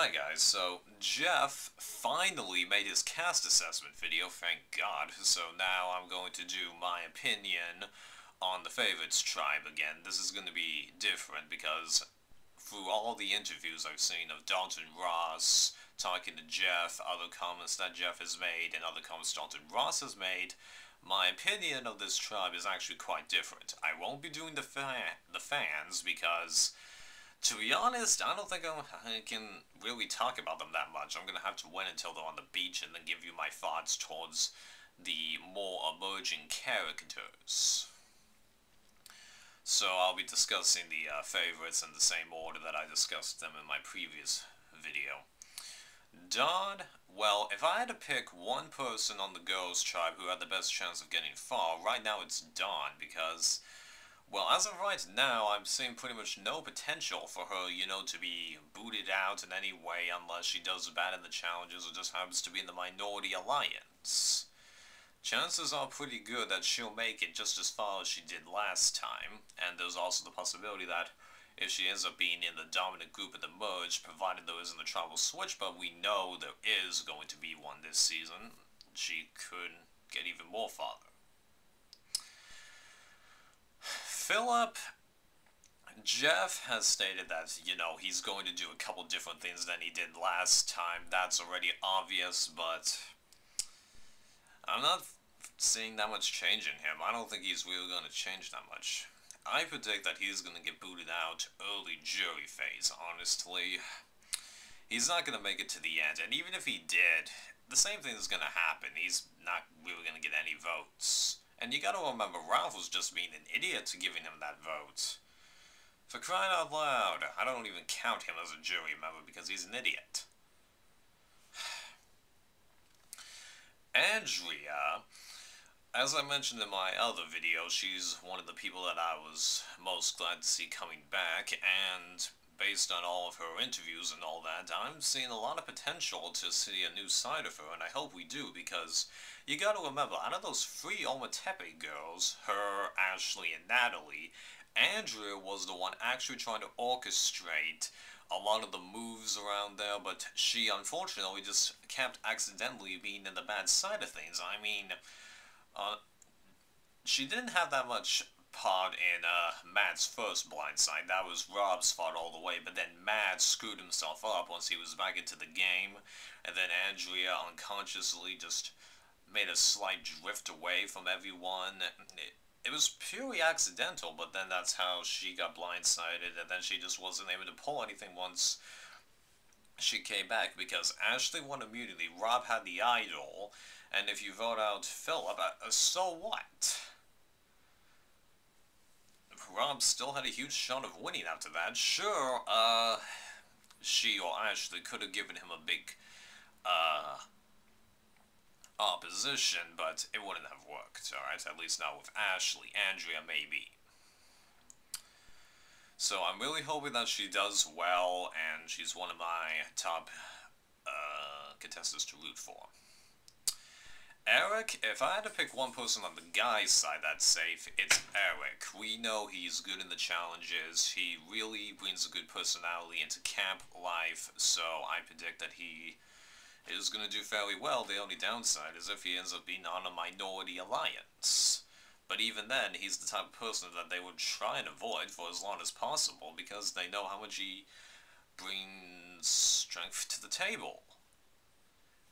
Hi guys, so Jeff finally made his cast assessment video, thank God, so now I'm going to do my opinion on the Favorites tribe again. This is going to be different because through all the interviews I've seen of Dalton Ross talking to Jeff, other comments that Jeff has made, and other comments Dalton Ross has made, my opinion of this tribe is actually quite different. I won't be doing the fans because, to be honest, I don't think I can really talk about them that much. I'm gonna have to wait until they're on the beach and then give you my thoughts towards the more emerging characters. So I'll be discussing the favorites in the same order that I discussed them in my previous video. Dawn, well, if I had to pick one person on the girls' tribe who had the best chance of getting far, right now it's Dawn, because, well, as of right now, I'm seeing pretty much no potential for her, to be booted out in any way unless she does bad in the challenges or just happens to be in the minority alliance. Chances are pretty good that she'll make it just as far as she did last time, and there's also the possibility that if she ends up being in the dominant group at the merge, provided there isn't the tribal switch, but we know there is going to be one this season, she could get even more farther. Philip, Jeff has stated that, he's going to do a couple different things than he did last time. That's already obvious, but I'm not seeing that much change in him. I don't think he's really going to change that much. I predict that he's going to get booted out early jury phase, honestly. He's not going to make it to the end, and even if he did, the same thing is going to happen. He's not really going to get any votes. And you gotta remember, Ralph was just being an idiot to giving him that vote. For crying out loud, I don't even count him as a jury member because he's an idiot. Andrea, as I mentioned in my other video, she's one of the people that I was most glad to see coming back, and based on all of her interviews and all that, I'm seeing a lot of potential to see a new side of her, and I hope we do, because you gotta remember, out of those three Ometepe girls, her, Ashley, and Natalie, Andrea was the one actually trying to orchestrate a lot of the moves around there, but she unfortunately just kept accidentally being in the bad side of things. I mean, she didn't have that much part in Matt's first blindside. That was Rob's fault all the way, but then Matt screwed himself up once he was back into the game, and then Andrea unconsciously just made a slight drift away from everyone. It was purely accidental, but then that's how she got blindsided, and then she just wasn't able to pull anything once she came back, because Ashley won immunity, Rob had the idol, and if you vote out Philip, so what? Rob still had a huge shot of winning after that. Sure, she or Ashley could have given him a big, opposition, but it wouldn't have worked, alright? At least not with Ashley. Andrea, maybe. So I'm really hoping that she does well, and she's one of my top, contestants to root for. Eric, if I had to pick one person on the guy's side that's safe, it's Eric. We know he's good in the challenges, he really brings a good personality into camp life, so I predict that he is going to do fairly well. The only downside is if he ends up being on a minority alliance. But even then, he's the type of person that they would try and avoid for as long as possible, because they know how much he brings strength to the table.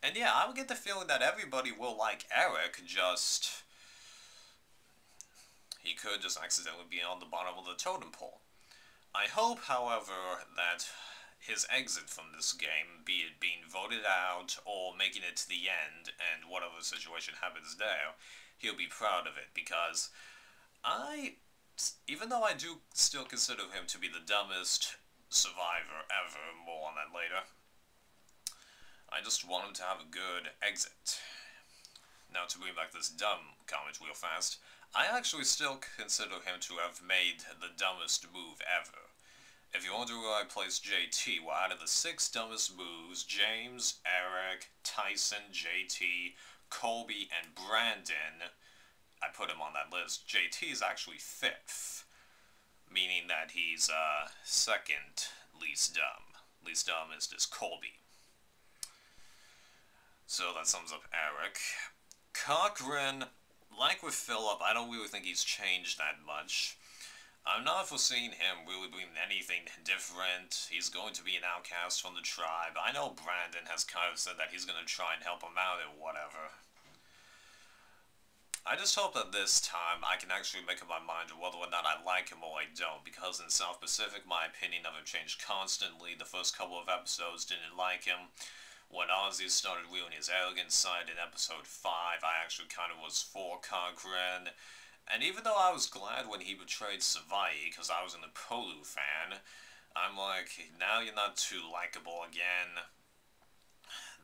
And yeah, I would get the feeling that everybody will like Eric, just he could just accidentally be on the bottom of the totem pole. I hope, however, that his exit from this game, be it being voted out or making it to the end, and whatever situation happens there, he'll be proud of it, because even though I do still consider him to be the dumbest survivor ever, more on that later, I just want him to have a good exit. Now, to bring back this dumb comment real fast, I actually still consider him to have made the dumbest move ever. If you wonder where I place JT, well, out of the 6 dumbest moves, James, Eric, Tyson, JT, Colby, and Brandon, I put him on that list. JT is actually 5th, meaning that he's second least dumb. least, is this Colby. So that sums up Eric. Cochran, like with Philip, I don't really think he's changed that much. I'm not foreseeing him really doing anything different. He's going to be an outcast from the tribe. I know Brandon has kind of said that he's going to try and help him out or whatever. I just hope that this time I can actually make up my mind whether or not I like him or I don't, because in South Pacific my opinion of him changed constantly. The first couple of episodes didn't like him. When Ozzy started wheeling his arrogant side in episode 5, I actually kind of was for Cochran. And even though I was glad when he betrayed Savai, because I was an Polu fan, I'm like, now you're not too likable again.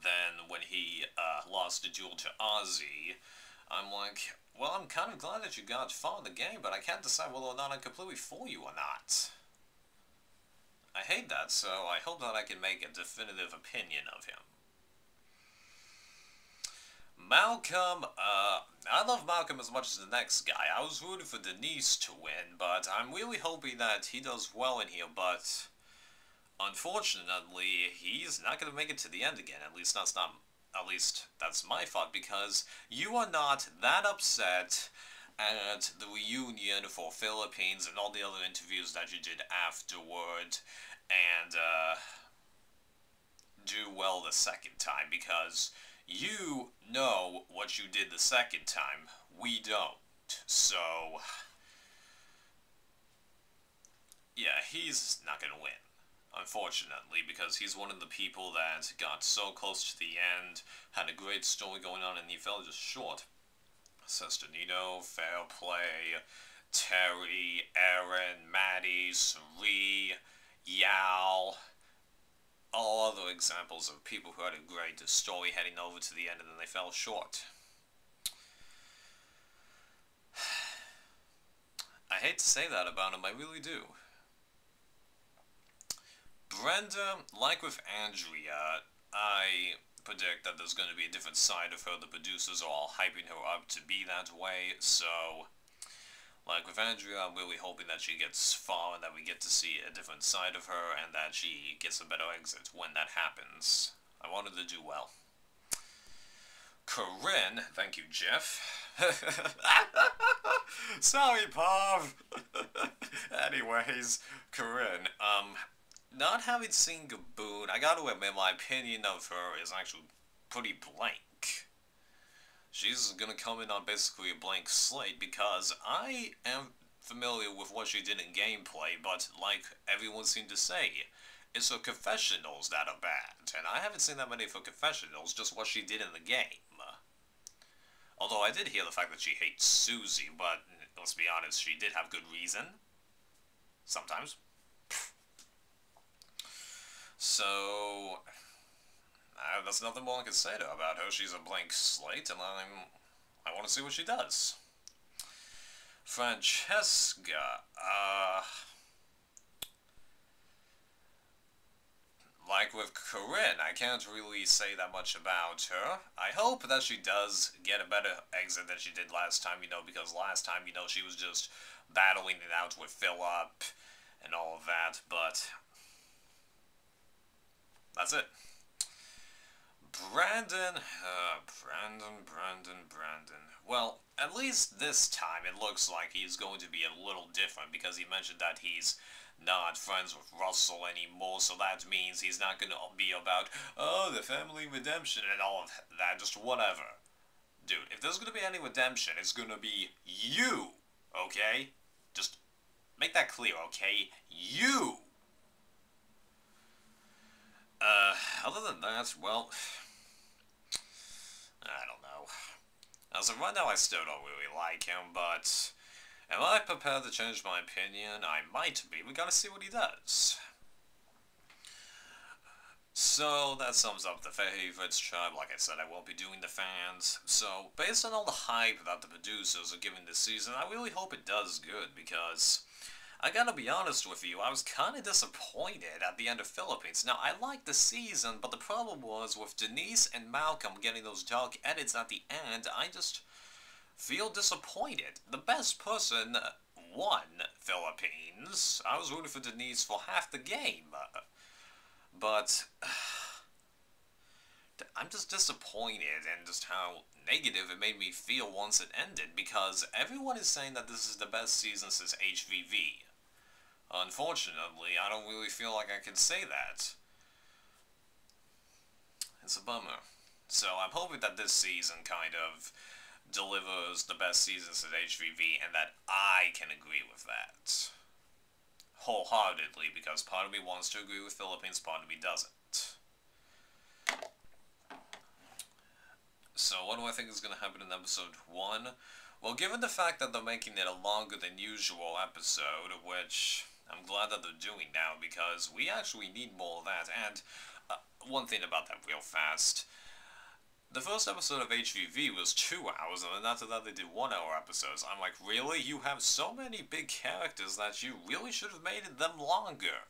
Then when he lost the duel to Ozzy, I'm like, well, I'm kind of glad that you got far in the game, but I can't decide whether or not I'm completely for you or not. I hate that, so I hope that I can make a definitive opinion of him. Malcolm, I love Malcolm as much as the next guy. I was rooting for Denise to win, but I'm really hoping that he does well in here, but unfortunately, he's not going to make it to the end again. At least that's my fault, because you are not that upset at the reunion for Philippines and all the other interviews that you did afterward, and do well the second time, because you know what you did the second time. We don't. So, yeah, he's not gonna win, unfortunately, because he's one of the people that got so close to the end, had a great story going on, and he fell just short. Sestonino, Fair Play, Terry, Aaron, Maddie, Suri, Yao, all other examples of people who had a great story heading over to the end and then they fell short. I hate to say that about him, I really do. Brenda, like with Andrea, I predict that there's going to be a different side of her. The producers are all hyping her up to be that way, so like with Andrea, I'm really hoping that she gets far and that we get to see a different side of her and that she gets a better exit when that happens. I want her to do well. Corinne, thank you, Jeff. Sorry, Pav. Anyways, Corinne, not having seen Gaboon, I gotta admit my opinion of her is actually pretty blank. She's gonna come in on basically a blank slate because I am familiar with what she did in gameplay, but like everyone seemed to say, it's her confessionals that are bad, and I haven't seen that many of her confessionals, just what she did in the game. Although I did hear the fact that she hates Susie, but let's be honest, she did have good reason. Sometimes. So, there's nothing more I can say to her about her. She's a blank slate, and I want to see what she does. Francesca, like with Corinne, I can't really say that much about her. I hope that she does get a better exit than she did last time, because last time, she was just battling it out with Philip and all of that, but that's it. Brandon. Well, at least this time it looks like he's going to be a little different, because he mentioned that he's not friends with Russell anymore, so that means he's not going to be about, oh, the family redemption and all of that, just whatever. Dude, if there's going to be any redemption, it's going to be you, okay? Just make that clear, okay? You! Other than that, well, I don't know. As of right now, I still don't really like him, but am I prepared to change my opinion? I might be. We gotta see what he does. So, that sums up the favorites tribe. Like I said, I won't be doing the fans. So, based on all the hype that the producers are giving this season, I really hope it does good, because I gotta be honest with you, I was kinda disappointed at the end of Philippines. Now, I liked the season, but the problem was with Denise and Malcolm getting those dark edits at the end, I just feel disappointed. The best person won Philippines. I was rooting for Denise for half the game. But I'm just disappointed in just how negative it made me feel once it ended, because everyone is saying that this is the best season since HVV. Unfortunately, I don't really feel like I can say that. It's a bummer. So I'm hoping that this season kind of delivers the best season since HVV, and that I can agree with that wholeheartedly, because part of me wants to agree with Philippines, part of me doesn't. So what do I think is going to happen in episode 1? Well, given the fact that they're making it a longer than usual episode, which I'm glad that they're doing now, because we actually need more of that. And one thing about that real fast. The first episode of HVV was 2 hours, and then after that they did 1 hour episodes. I'm like, really? You have so many big characters that you really should have made them longer.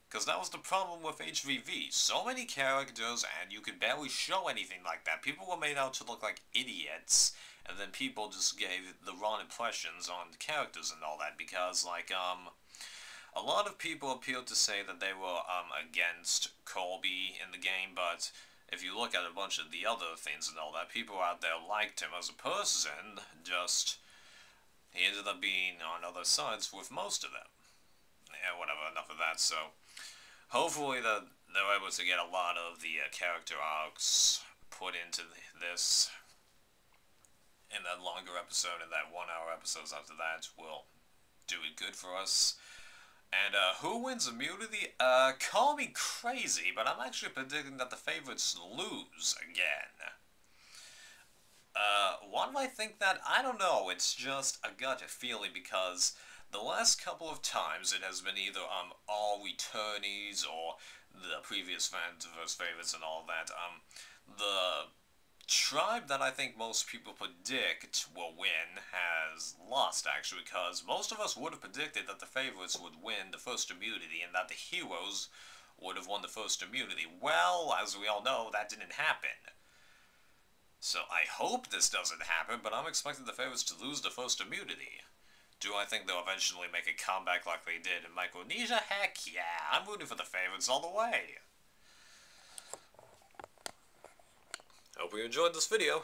Because that was the problem with HVV. So many characters, and you could barely show anything like that. People were made out to look like idiots, and then people just gave the wrong impressions on the characters and all that, because, like, a lot of people appeared to say that they were, against Colby in the game, but if you look at a bunch of the other things and all that, people out there liked him as a person, just, he ended up being on other sides with most of them. Yeah, whatever, enough of that. So hopefully that they're able to get a lot of the character arcs put into this in that longer episode, and that 1 hour episodes after that will do it good for us. And who wins immunity? Call me crazy, but I'm actually predicting that the favorites lose again. Why do I think that? I don't know. It's just a gut feeling, because the last couple of times it has been either all returnees or the previous fans versus favorites and all that. The tribe that I think most people predict will win has lost, actually, because most of us would have predicted that the favorites would win the first immunity and that the heroes would have won the first immunity. Well, as we all know, that didn't happen. So I hope this doesn't happen, but I'm expecting the favorites to lose the first immunity. Do I think they'll eventually make a comeback like they did in Micronesia? Heck yeah, I'm rooting for the favorites all the way. Hope you enjoyed this video.